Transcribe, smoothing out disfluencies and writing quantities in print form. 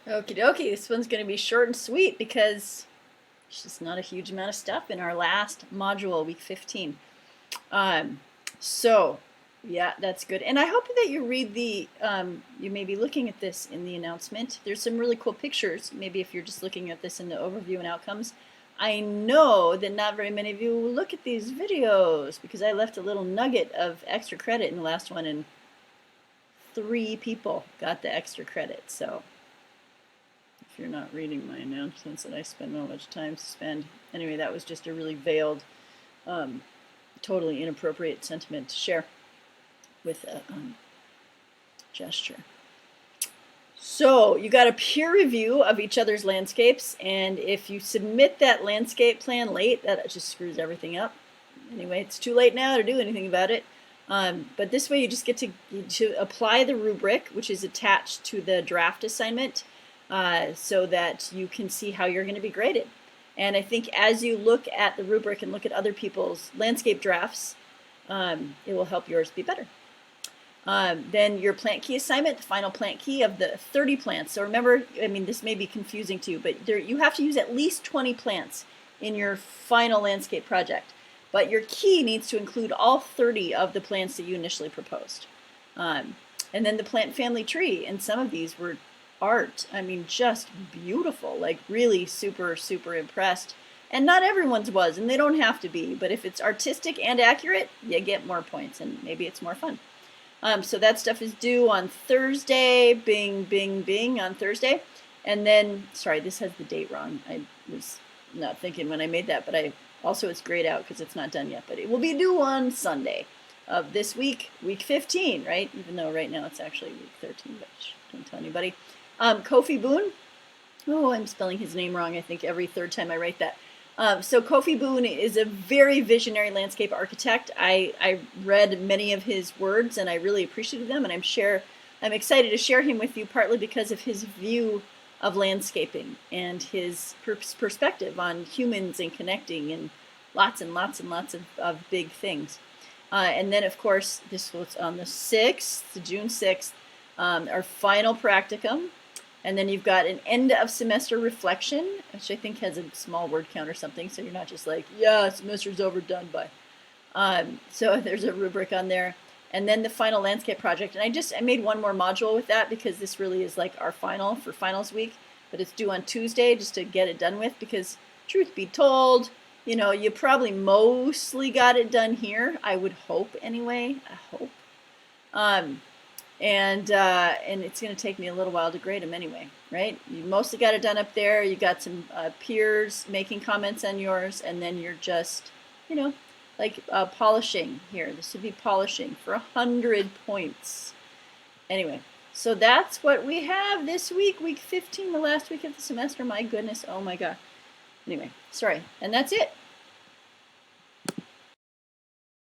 Okie dokie, this one's going to be short and sweet because it's just not a huge amount of stuff in our last module, week 15. Um, so, yeah, that's good. And I hope that you read you may be looking at this in the announcement. There's some really cool pictures. Maybe if you're just looking at this in the overview and outcomes. I know that not very many of you will look at these videos because I left a little nugget of extra credit in the last one, and 3 people got the extra credit. So if you're not reading my announcements that I spend not much time to spend. Anyway, that was just a really veiled, totally inappropriate sentiment to share with a gesture. So you got a peer review of each other's landscapes, and if you submit that landscape plan late, that just screws everything up. Anyway, it's too late now to do anything about it. But this way you just get to apply the rubric, which is attached to the draft assignment, so that you can see how you're going to be graded. And I think as you look at the rubric and look at other people's landscape drafts, it will help yours be better. Then your plant key assignment, the final plant key of the 30 plants. So remember, I mean, this may be confusing to you, but you have to use at least 20 plants in your final landscape project. But your key needs to include all 30 of the plants that you initially proposed. And then the plant family tree, and some of these were art. I mean, just beautiful, like really super, super impressed. And not everyone's was, and they don't have to be, but if it's artistic and accurate, you get more points, and maybe it's more fun. So that stuff is due on Thursday, bing, bing, bing, on Thursday. And then, sorry, this has the date wrong. I was not thinking when I made that, but also it's grayed out because it's not done yet. But it will be due on Sunday of this week, week 15, right? Even though right now it's actually week 13, but don't tell anybody. Kofi Boone. Oh, I'm spelling his name wrong, I think, every third time I write that. So Kofi Boone is a very visionary landscape architect. I read many of his words and I really appreciated them, and I'm excited to share him with you, partly because of his view of landscaping and his perspective on humans and connecting and lots and lots and lots of big things. And then, of course, this was on the 6th, June 6th, our final practicum. And then you've got an end of semester reflection, which I think has a small word count or something, so you're not just like, yeah, semester's over, done by. So there's a rubric on there. And then the final landscape project. And I made one more module with that because this really is like our final for finals week. But it's due on Tuesday just to get it done with, because truth be told, you know, you probably mostly got it done here. I would hope anyway. I hope. And it's going to take me a little while to grade them anyway, right? You mostly got it done up there. You got some peers making comments on yours, and then you're just, you know, like polishing here. This would be polishing for 100 points. Anyway, so that's what we have this week, week 15, the last week of the semester. My goodness, oh my God. Anyway, sorry, and that's it.